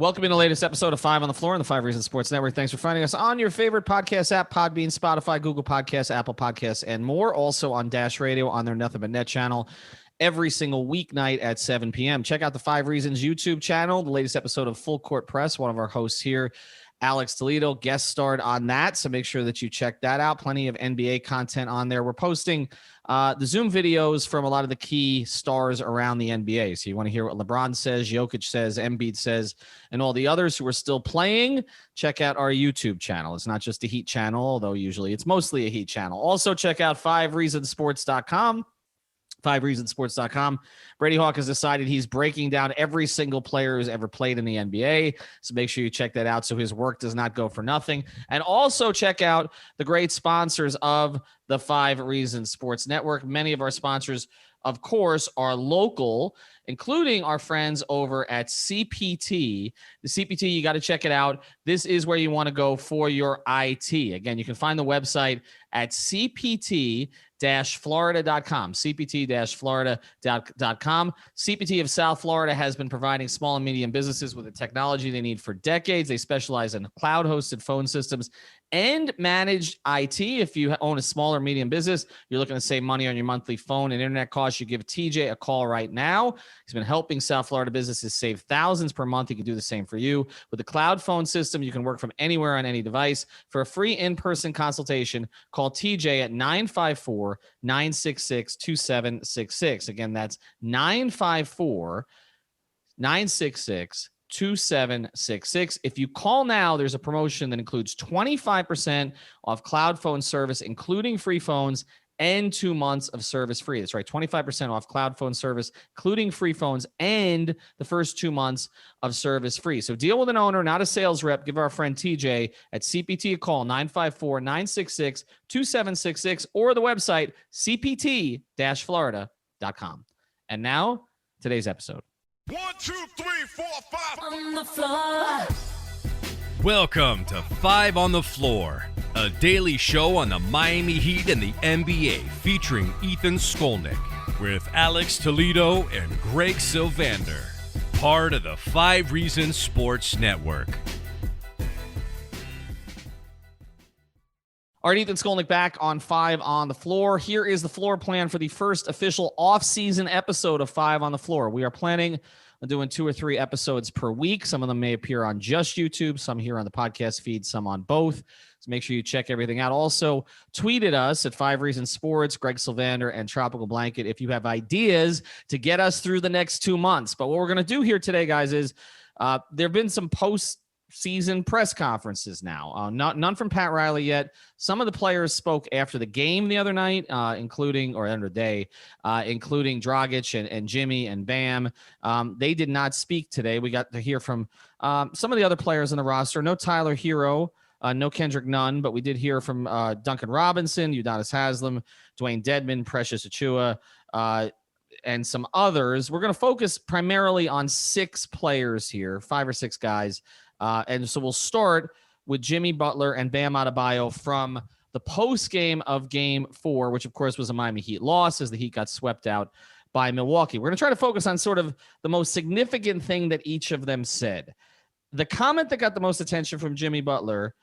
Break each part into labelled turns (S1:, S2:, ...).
S1: Welcome to the latest episode of 5 on the Floor on the 5 Reasons Sports Network. Thanks for finding us on your favorite podcast app, Podbean, Spotify, Google Podcasts, Apple Podcasts, and more. Also on Dash Radio on their Nothing But Net channel every single weeknight at 7 p.m. Check out the 5 Reasons YouTube channel, the latest episode of Full Court Press. One of our hosts here, Alex Toledo, guest starred on that, so make sure that you check that out. Plenty of NBA content on there. We're posting the Zoom videos from a lot of the key stars around the NBA. So you want to hear what LeBron says, Jokic says, Embiid says, and all the others who are still playing, check out our YouTube channel. It's not just a Heat channel, although usually it's mostly a Heat channel. Also check out 5reasonsports.com. 5reasonsports.com. Brady Hawk has decided he's breaking down every single player who's ever played in the NBA. So make sure you check that out so his work does not go for nothing. And also check out the great sponsors of the 5 Reasons Sports Network. Many of our sponsors, of course, are local, including our friends over at CPT. The CPT, you got to check it out. This is where you want to go for your IT. Again, you can find the website at cpt-florida.com, cpt-florida.com. CPT of South Florida has been providing small and medium businesses with the technology they need for decades. They specialize in cloud-hosted phone systems and managed IT. If you own a small or medium business, you're looking to save money on your monthly phone and internet costs, you give TJ a call right now. He's been helping South Florida businesses save thousands per month. He can do the same for you. With the cloud phone system, you can work from anywhere on any device. For a free in-person consultation, call TJ at 954-966-2766. Again, that's 954-966-2766. If you call now, there's a promotion that includes 25% off cloud phone service, including free phones, and 2 months of service free. That's right, 25% off cloud phone service, including free phones, and the first 2 months of service free. So deal with an owner, not a sales rep. Give our friend TJ at CPT a call, 954-966-2766, or the website, cpt-florida.com. And now, today's episode.
S2: 1, 2, 3, 4, 5
S3: on the floor.
S4: Welcome to 5 on the Floor, a daily show on the Miami Heat and the NBA featuring Ethan Skolnick with Alex Toledo and Greg Sylvander, part of the 5 Reasons Sports Network.
S1: All right, Ethan Skolnick back on 5 on the Floor. Here is the floor plan for the first official off-season episode of 5 on the Floor. We are planning on doing 2 or 3 episodes per week. Some of them may appear on just YouTube, some here on the podcast feed, some on both. So make sure you check everything out. Also, tweet at us at 5 Reasons Sports, Greg Sylvander, and Tropical Blanket if you have ideas to get us through the next 2 months. But what we're going to do here today, guys, is there have been some post-season press conferences now. None from Pat Riley yet. Some of the players spoke after the game the other night, including Dragic and Jimmy and Bam. They did not speak today. We got to hear from some of the other players on the roster. No Tyler Hero, no Kendrick Nunn, but we did hear from Duncan Robinson, Udonis Haslem, Dewayne Dedmon, Precious Achiuwa, and some others. We're going to focus primarily on 6 players here, 5 or 6 guys. And so we'll start with Jimmy Butler and Bam Adebayo from the post game of Game 4, which, of course, was a Miami Heat loss as the Heat got swept out by Milwaukee. We're going to try to focus on sort of the most significant thing that each of them said. The comment that got the most attention from Jimmy Butler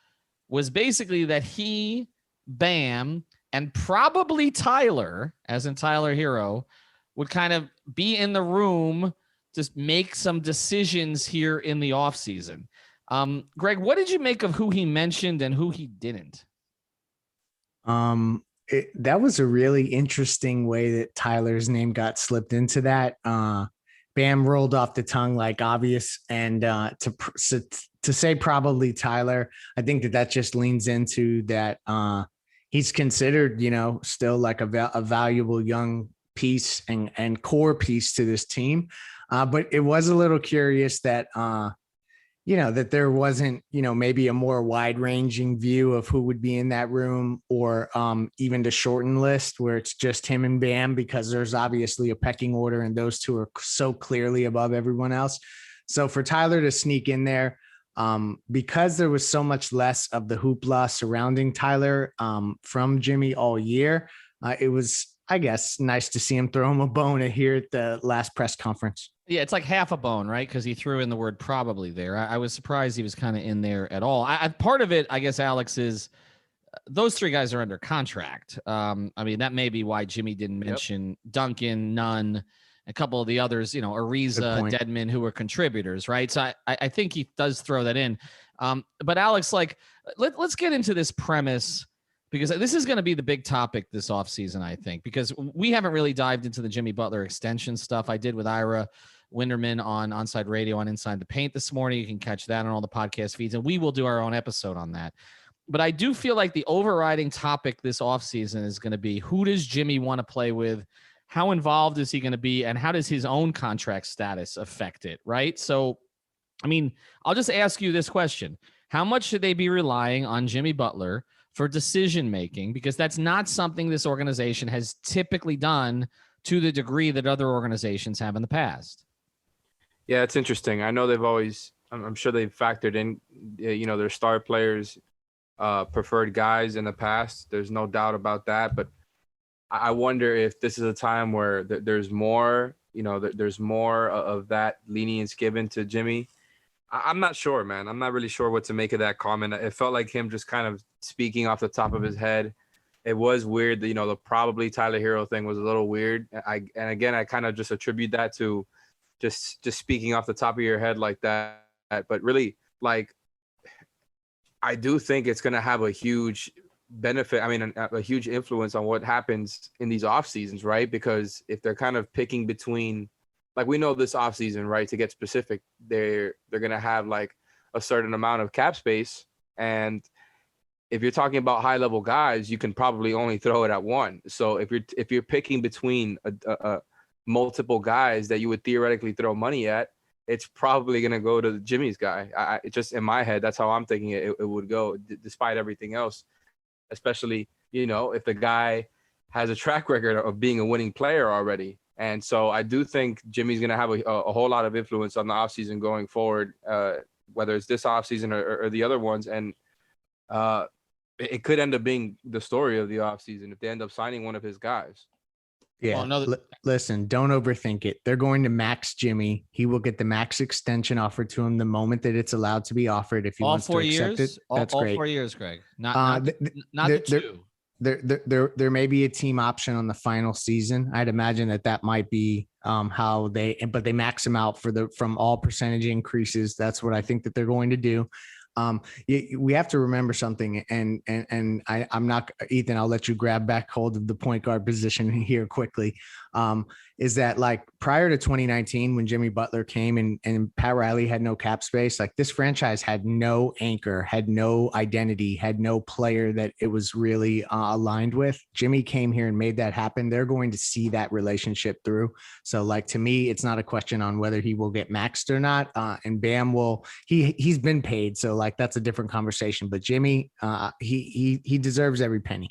S1: was basically that he, Bam, and probably Tyler, as in Tyler Hero, would kind of be in the room to make some decisions here in the offseason. Greg, what did you make of who he mentioned and who he didn't?
S5: That was a really interesting way that Tyler's name got slipped into that. Bam rolled off the tongue like obvious, and to say probably Tyler, I think that just leans into that he's considered, still like a valuable young piece and core piece to this team. But it was a little curious that that there wasn't, maybe a more wide ranging view of who would be in that room, or even the shortened list where it's just him and Bam, because there's obviously a pecking order and those two are so clearly above everyone else. So for Tyler to sneak in there, because there was so much less of the hoopla surrounding Tyler from Jimmy all year, it was, I guess nice to see him throw him a bone here at the last press conference.
S1: Yeah, it's like half a bone, right? Because he threw in the word probably there. I was surprised he was kind of in there at all. Part of it, I guess, Alex, is those three guys are under contract. I mean, that may be why Jimmy didn't mention Duncan, Nunn, a couple of the others, Ariza, Dedmon, who are contributors, right? So I think he does throw that in. But Alex, like, let's get into this premise, because this is going to be the big topic this offseason, I think, because we haven't really dived into the Jimmy Butler extension stuff. I did with Ira Winderman on Onside Radio on Inside the Paint this morning. You can catch that on all the podcast feeds, and we will do our own episode on that. But I do feel like the overriding topic this offseason is going to be, who does Jimmy want to play with? How involved is he going to be? And how does his own contract status affect it, right? So, I mean, I'll just ask you this question. How much should they be relying on Jimmy Butler for decision-making? Because that's not something this organization has typically done to the degree that other organizations have in the past.
S3: Yeah, it's interesting. I know they've always, I'm sure they've factored in, their star players, preferred guys in the past. There's no doubt about that. But I wonder if this is a time where there's more, there's more of that lenience given to Jimmy. I'm not sure, man. I'm not really sure what to make of that comment. It felt like him just kind of speaking off the top of his head. It was weird. The probably Tyler Hero thing was a little weird. And again, I kind of just attribute that to just speaking off the top of your head like that. But really, like, I do think it's going to have a huge benefit. I mean, a huge influence on what happens in these off seasons, right? Because if they're kind of picking between, like, we know this off season, right? To get specific, they're going to have like a certain amount of cap space. And if you're talking about high level guys, you can probably only throw it at one. So if you're picking between multiple guys that you would theoretically throw money at, it's probably going to go to Jimmy's guy. Just in my head, that's how I'm thinking it would go, despite everything else, especially, if the guy has a track record of being a winning player already. And so I do think Jimmy's going to have a whole lot of influence on the offseason going forward, whether it's this offseason or the other ones. And it could end up being the story of the offseason if they end up signing one of his guys.
S5: Yeah. Well, listen, don't overthink it. They're going to max Jimmy. He will get the max extension offered to him the moment that it's allowed to be offered. If he wants to accept it, that's great.
S1: All 4 years, Greg. Not the two.
S5: There may be a team option on the final season. I'd imagine that might be but they max him out from all percentage increases. That's what I think that they're going to do. We have to remember something, and I'm not, Ethan, I'll let you grab back hold of the point guard position here quickly. Is that, like, prior to 2019, when Jimmy Butler came and Pat Riley had no cap space, like, this franchise had no anchor, had no identity, had no player that it was really aligned with. Jimmy came here and made that happen. They're going to see that relationship through. So, like, to me, it's not a question on whether he will get maxed or not. And Bam he's been paid. So, like, that's a different conversation, but Jimmy, he deserves every penny.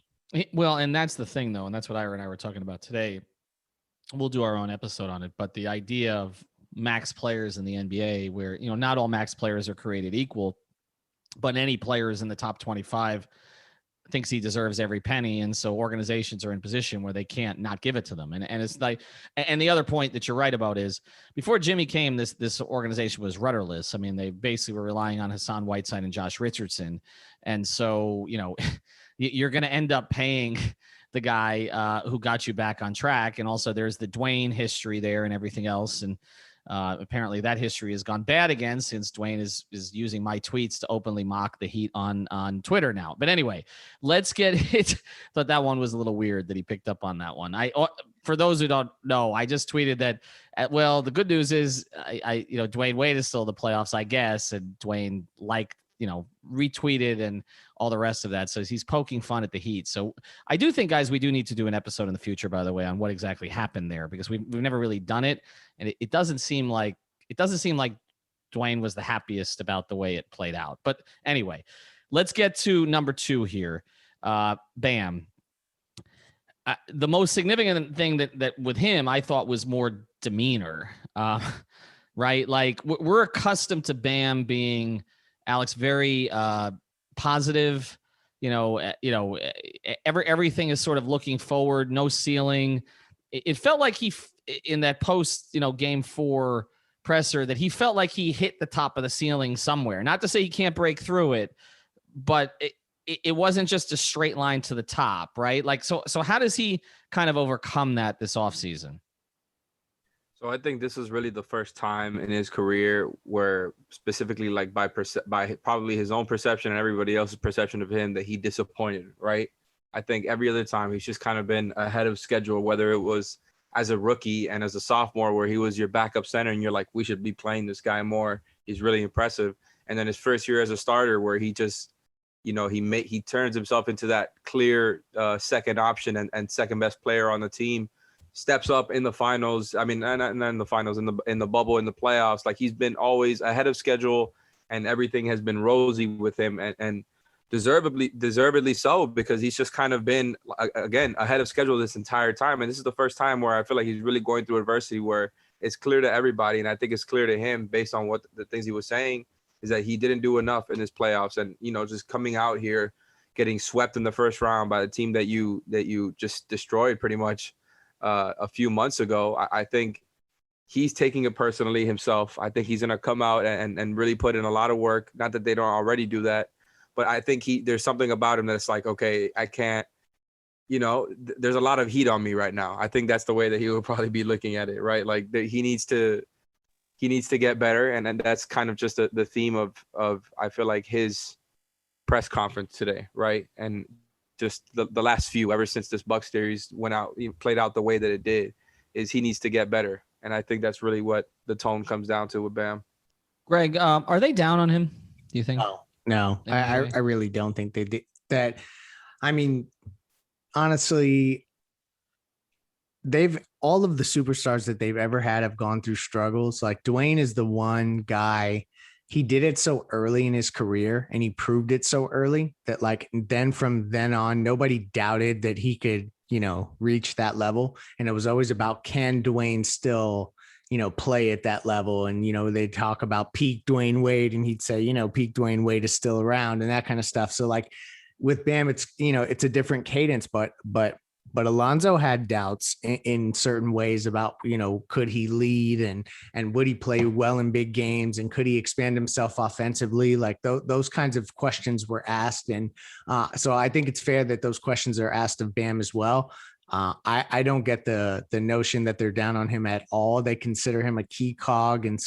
S1: Well, and that's the thing, though. And that's what Ira and I were talking about today. We'll do our own episode on it, but the idea of max players in the NBA, where, not all max players are created equal, but any players in the top 25 thinks he deserves every penny. And so organizations are in position where they can't not give it to them. And it's like, and the other point that you're right about is, before Jimmy came, this organization was rudderless. I mean, they basically were relying on Hassan Whiteside and Josh Richardson. And so, you're going to end up paying the guy who got you back on track. And also there's the Dewayne history there and everything else. And apparently that history has gone bad again, since Dewayne is using my tweets to openly mock the Heat on Twitter now. But anyway, let's get it. Thought that one was a little weird that he picked up on that one. For those who don't know, I just tweeted that, the good news is Dwayne Wade is still in the playoffs, I guess. And Dwayne retweeted and all the rest of that. So he's poking fun at the Heat. So I do think, guys, we do need to do an episode in the future, by the way, on what exactly happened there, because we've never really done it. And it doesn't seem like Dwayne was the happiest about the way it played out. But anyway, let's get to number 2 here. Bam. The most significant thing that with him, I thought, was more demeanor, right? Like, we're accustomed to Bam being, Alex, very positive, everything is sort of looking forward, no ceiling. It felt like in that post, game 4 presser, that he felt like he hit the top of the ceiling somewhere. Not to say he can't break through it, but it wasn't just a straight line to the top, right? Like, so how does he kind of overcome that this offseason?
S3: So I think this is really the first time in his career where, specifically like by probably his own perception and everybody else's perception of him, that he disappointed, right? I think every other time he's just kind of been ahead of schedule, whether it was as a rookie and as a sophomore where he was your backup center and you're like, we should be playing this guy more. He's really impressive. And then his first year as a starter where he just, he turns himself into that clear second option and second best player on the team. Steps up in the finals. I mean, not in the finals, in the bubble, in the playoffs. Like, he's been always ahead of schedule, and everything has been rosy with him, and deservedly so, because he's just kind of been, again, ahead of schedule this entire time. And this is the first time where I feel like he's really going through adversity, where it's clear to everybody, and I think it's clear to him based on what the things he was saying, is that he didn't do enough in his playoffs, and just coming out here, getting swept in the first round by the team that you just destroyed pretty much a few months ago. I think he's taking it personally himself. I think he's going to come out and really put in a lot of work. Not that they don't already do that, but I think there's something about him that's like, okay, I can't, there's a lot of heat on me right now. I think that's the way that he will probably be looking at it, right? Like, he needs to get better. And that's kind of just the theme of, I feel like, his press conference today, right? And just the last few, ever since this Bucs series played out the way that it did, is he needs to get better. And I think that's really what the tone comes down to with Bam.
S1: Greg, are they down on him, do you think?
S5: No, I really don't think they did that. I mean, honestly, all of the superstars that they've ever had have gone through struggles. Like, Dewayne is the one guy. He did it so early in his career, and he proved it so early that, like, then from then on, nobody doubted that he could, reach that level. And it was always about, can Dewayne still, play at that level? And, they talk about peak Dwayne Wade, and he'd say, peak Dwayne Wade is still around, and that kind of stuff. So, like, with Bam, it's, it's a different cadence, but Alonzo had doubts in certain ways about, could he lead and would he play well in big games, and could he expand himself offensively? Like, those kinds of questions were asked. And so I think it's fair that those questions are asked of Bam as well. I don't get the notion that they're down on him at all. They consider him a key cog, and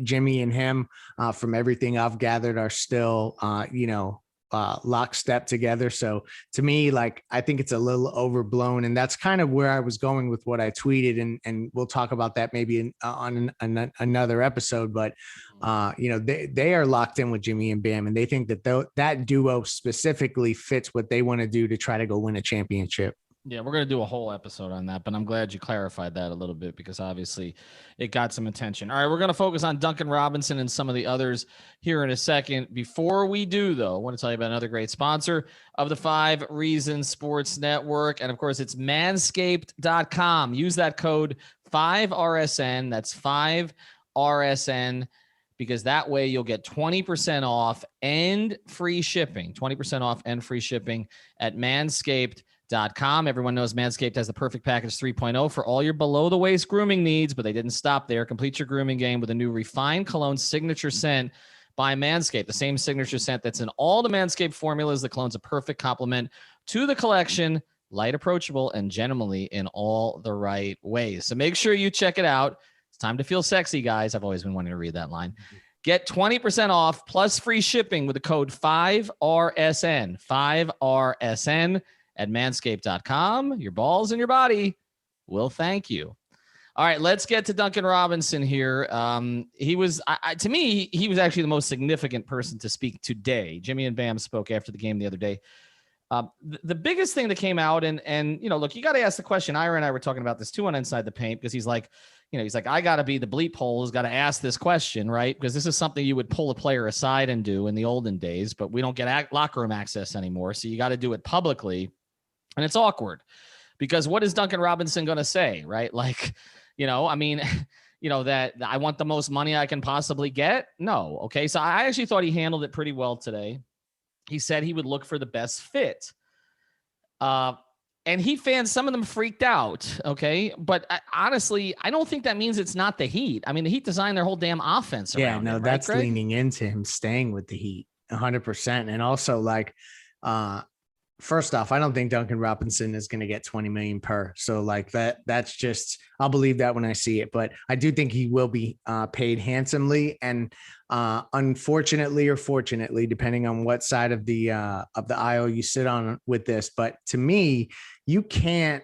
S5: Jimmy and him, from everything I've gathered, are still, lockstep together. So to me, like, I think it's a little overblown, and that's kind of where I was going with what I tweeted, and we'll talk about that maybe on another episode. But they are locked in with Jimmy and Bam, and they think that that duo specifically fits what they want to do to try to go win a championship.
S1: Yeah, we're going to do a whole episode on that, but I'm glad you clarified that a little bit, because obviously it got some attention. All right, we're going to focus on Duncan Robinson and some of the others here in a second. Before we do, though, I want to tell you about another great sponsor of the 5 Reasons Sports Network. And of course, it's manscaped.com. Use that code 5RSN. That's 5RSN, because that way you'll get 20% off and free shipping. 20% off and free shipping at Manscaped.com. Everyone knows Manscaped has the perfect package 3.0 for all your below the waist grooming needs, but they didn't stop there. Complete your grooming game with a new refined cologne signature scent by Manscaped, the same signature scent that's in all the Manscaped formulas. The cologne's a perfect complement to the collection, light, approachable, and gentlemanly in all the right ways. So make sure you check it out. It's time to feel sexy, guys. I've always been wanting to read that line. Get 20% off plus free shipping with the code 5RSN. 5RSN. At manscaped.com. Your balls and your body will thank you. All right, let's get to Duncan Robinson here. He was, to me, he was actually the most significant person to speak today. Jimmy and Bam spoke after the game the other day. The biggest thing that came out, and look, you got to ask the question. Ira and I were talking about this too on Inside the Paint, because he's like, I got to be the bleep hole, has got to ask this question, right? Because this is something you would pull a player aside and do in the olden days, but we don't get locker room access anymore. So you got to do it publicly. And it's awkward, because what is Duncan Robinson going to say, right? Like, that I want the most money I can possibly get. No. Okay. So I actually thought he handled it pretty well today. he said he would look for the best fit. And Heat fans, some of them freaked out. Okay. But honestly, I don't think that means it's not the Heat. I mean, the Heat designed their whole damn offense around him,
S5: that's
S1: right, Greg?
S5: leaning into him staying with the Heat 100%. And also, like, first off, I don't think Duncan Robinson is going to get 20 million per. So like that's just, I'll believe that when I see it, but I do think he will be paid handsomely. And unfortunately or fortunately, depending on what side of the aisle you sit on with this, but to me, you can't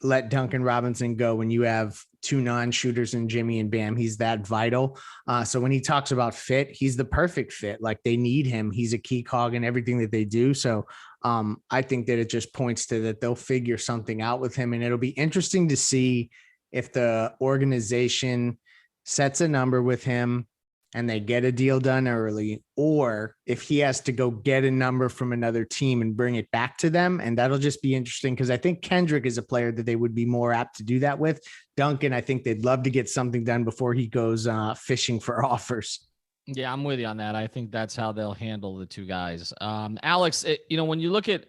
S5: let Duncan Robinson go when you have two non-shooters in Jimmy and Bam. He's that vital. So when he talks about fit, he's the perfect fit. Like, they need him. He's a key cog in everything that they do. So I think that it just points to that they'll figure something out with him. And it'll be interesting to see if the organization sets a number with him and they get a deal done early, or if he has to go get a number from another team and bring it back to them. And that'll just be interesting, because I think Kendrick is a player that they would be more apt to do that with. Duncan, I think they'd love to get something done before he goes fishing for offers.
S1: Yeah, I'm with you on that. I think that's how they'll handle the two guys. Alex, when you look at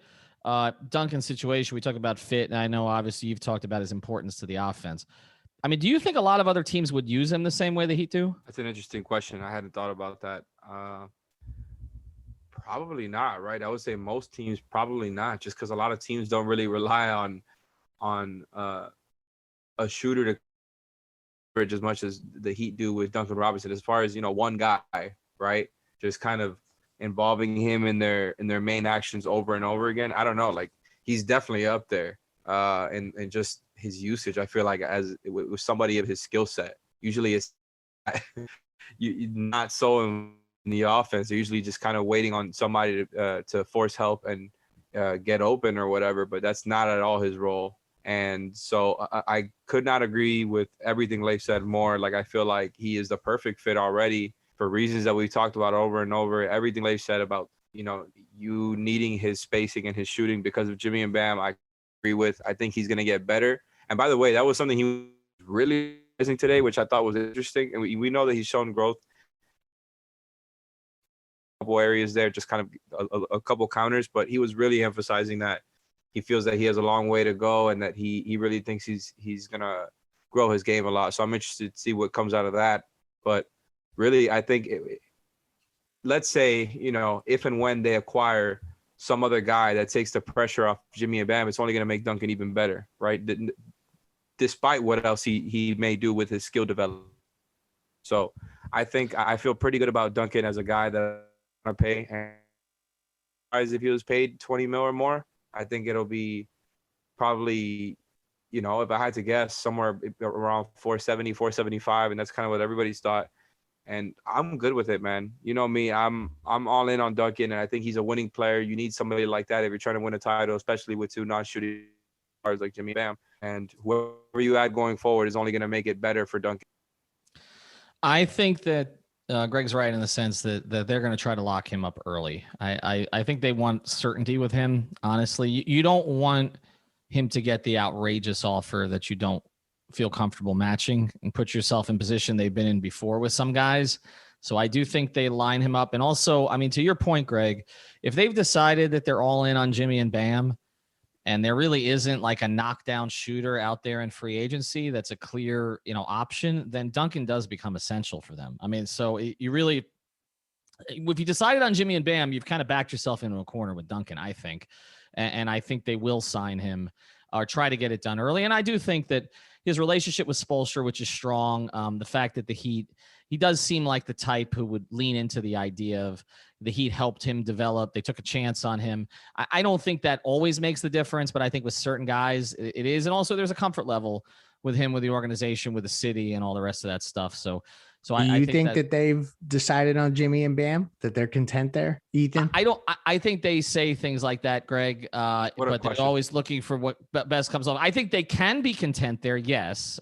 S1: Duncan's situation, we talk about fit, and I know obviously you've talked about his importance to the offense. I mean, do you think a lot of other teams would use him the same way the Heat do?
S3: That's an interesting question. I hadn't thought about that. Probably not, right? I would say most teams probably not, just because a lot of teams don't really rely on a shooter to coverage as much as the Heat do with Duncan Robinson. As far as, one guy, right? Just kind of involving him in their main actions over and over again. I don't know. Like, he's definitely up there. And just his usage, I feel like, as with somebody of his skill set, usually it's not so in the offense. They're usually just kind of waiting on somebody to force help and get open or whatever, but that's not at all his role. And so I could not agree with everything Leif said more. Like, I feel like he is the perfect fit already for reasons that we've talked about over and over. Everything Leif said about, you needing his spacing and his shooting because of Jimmy and Bam, I agree with. I think he's going to get better. And by the way, that was something he was really using today, which I thought was interesting. And we know that he's shown growth. A couple areas there, just kind of a couple counters, but he was really emphasizing that he feels that he has a long way to go and that he really thinks he's going to grow his game a lot. So I'm interested to see what comes out of that. But really, I think let's say, if and when they acquire some other guy that takes the pressure off Jimmy and Bam, it's only going to make Duncan even better, right? Despite what else he may do with his skill development. So I think I feel pretty good about Duncan as a guy that I want to pay. And if he was paid 20 mil or more, I think it'll be probably, if I had to guess, somewhere around 470, 475, and that's kind of what everybody's thought. And I'm good with it, man. You know me, I'm all in on Duncan, and I think he's a winning player. You need somebody like that if you're trying to win a title, especially with two non-shooting stars like Jimmy Bam. And whoever you add going forward is only going to make it better for Duncan.
S1: I think that Greg's right in the sense that they're going to try to lock him up early. I think they want certainty with him. Honestly, you don't want him to get the outrageous offer that you don't feel comfortable matching and put yourself in position they've been in before with some guys. So I do think they line him up. And also, I mean, to your point, Greg, if they've decided that they're all in on Jimmy and Bam, and there really isn't like a knockdown shooter out there in free agency that's a clear, option, then Duncan does become essential for them. I mean, so you really, if you decided on Jimmy and Bam, you've kind of backed yourself into a corner with Duncan, I think. And I think they will sign him or try to get it done early. And I do think that his relationship with Spoelstra, which is strong, the fact that he does seem like the type who would lean into the idea of the Heat helped him develop. They took a chance on him. I don't think that always makes the difference, but I think with certain guys it is. And also there's a comfort level with him, with the organization, with the city and all the rest of that stuff. So
S5: do you think that they've decided on Jimmy and Bam, that they're content there, Ethan?
S1: I think they say things like that, Greg, but they're always looking for what best comes off. I think they can be content there. Yes.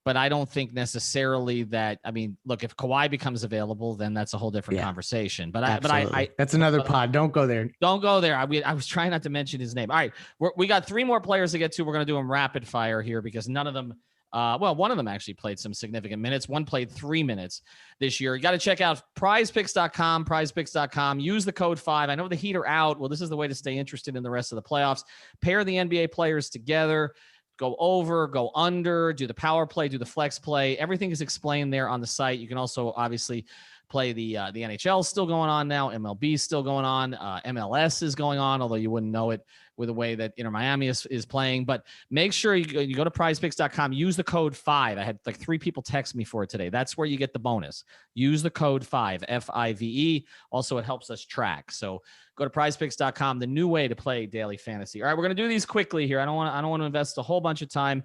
S1: But I don't think necessarily that. I mean, look, if Kawhi becomes available, then that's a whole different conversation. But I
S5: that's another pod. Don't go there.
S1: Don't go there. I was trying not to mention his name. All right, we got three more players to get to. We're going to do them rapid fire here because none of them Well, one of them actually played some significant minutes. One played 3 minutes this year. You got to check out PrizePicks.com, PrizePicks.com. Use the code 5. I know the Heat are out. Well, this is the way to stay interested in the rest of the playoffs. Pair the NBA players together. Go over, go under, do the power play, do the flex play. Everything is explained there on the site. You can also obviously play the NHL is still going on now. MLB is still going on. MLS is going on, although you wouldn't know it with the way that Inter Miami is playing. But make sure you go to prizepicks.com. Use the code 5. I had like 3 people text me for it today. That's where you get the bonus. Use the code 5, F-I-V-E. Also, it helps us track. So go to prizepicks.com, the new way to play daily fantasy. All right, we're going to do these quickly here. I don't want to invest a whole bunch of time.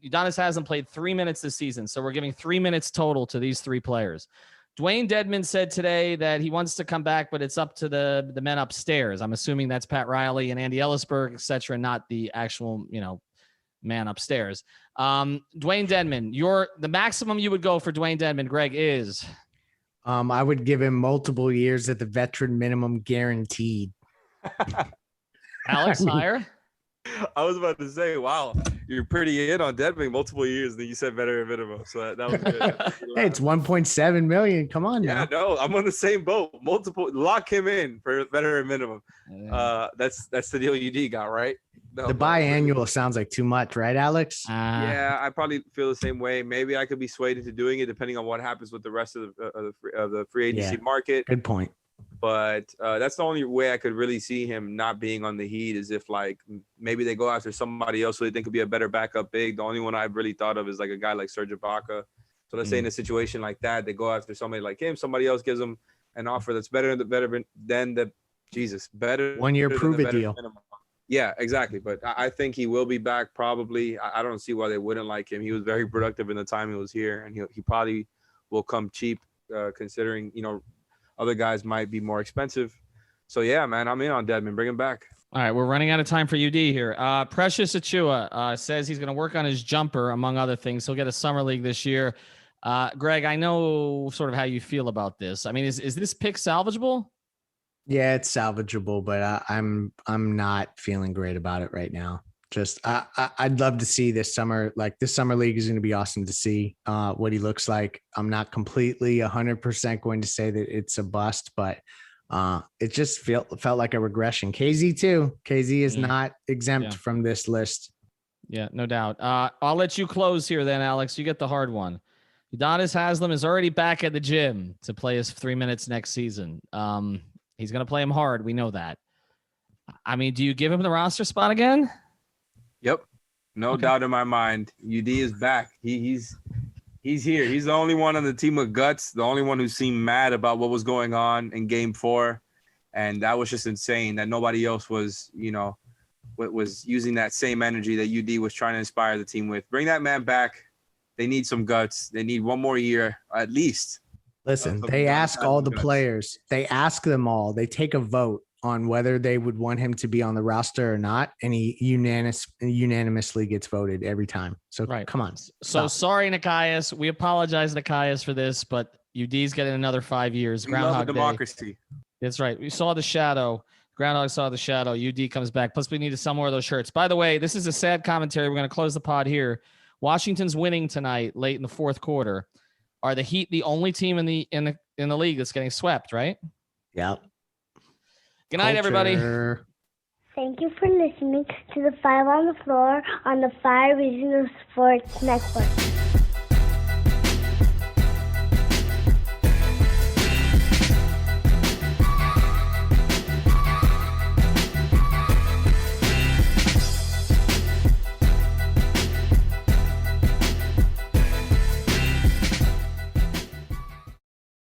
S1: Udonis Haslem played 3 minutes this season, so we're giving 3 minutes total to these 3 players. Dewayne Dedmon said today that he wants to come back, but it's up to the men upstairs. I'm assuming that's Pat Riley and Andy Ellisberg, et cetera, not the actual, man upstairs. Dewayne Dedmon, the maximum you would go for Dewayne Dedmon, Greg, is?
S5: I would give him multiple years at the veteran minimum guaranteed.
S1: Alex, higher?
S3: I was about to say, wow, you're pretty in on Dedmon multiple years. Then you said veteran minimum, so that was good.
S5: Hey, it's 1.7 million. Come on now.
S3: Yeah, no, I'm on the same boat. Lock him in for veteran minimum. That's the deal UD got, right? No,
S5: the biannual sounds like too much, right, Alex?
S3: Yeah, I probably feel the same way. Maybe I could be swayed into doing it depending on what happens with the rest of the free agency market.
S5: Good point.
S3: But that's the only way I could really see him not being on the Heat is if like maybe they go after somebody else who they think could be a better backup big. The only one I've really thought of is like a guy like Serge Ibaka. So let's say in a situation like that, they go after somebody like him. Somebody else gives them an offer that's better than the 1 year prove it deal. Minimum. Yeah, exactly. But I think he will be back probably. I don't see why they wouldn't like him. He was very productive in the time he was here, and he probably will come cheap considering other guys might be more expensive. So, yeah, man, I'm in on Dedmon. Bring him back.
S1: All right, we're running out of time for UD here. Precious Achiuwa says he's going to work on his jumper, among other things. He'll get a summer league this year. Greg, I know sort of how you feel about this. I mean, is this pick salvageable?
S5: Yeah, it's salvageable, but I'm not feeling great about it right now. Just I'd love to see this summer. Like this summer league is going to be awesome to see what he looks like. I'm not completely 100% going to say that it's a bust, but it just felt like a regression. KZ too. KZ is not exempt from this list.
S1: Yeah, no doubt. I'll let you close here then, Alex. You get the hard one. Udonis Haslem is already back at the gym to play his 3 minutes next season. He's going to play him hard. We know that. I mean, do you give him the roster spot again?
S3: Yep. No doubt in my mind. UD is back. He's here. He's the only one on the team with guts, the only one who seemed mad about what was going on in game 4. And that was just insane that nobody else was, was using that same energy that UD was trying to inspire the team with. Bring that man back. They need some guts. They need 1 more year at least.
S5: Listen, they ask all the players. They ask them all. They take a vote on whether they would want him to be on the roster or not, and he unanimously gets voted every time. So come on.
S1: So sorry, Nikias. We apologize, Nikias, for this, but UD's getting another 5 years.
S3: We love democracy.
S1: Day. That's right. We saw the shadow. Groundhog saw the shadow. UD comes back. Plus, we need to sell more of those shirts. By the way, this is a sad commentary. We're going to close the pod here. Washington's winning tonight, late in the fourth quarter. Are the Heat the only team in the league that's getting swept? Right?
S5: Yeah.
S1: Good night, everybody.
S6: Thank you for listening to the 5 on the Floor on the 5 Regional Sports Network.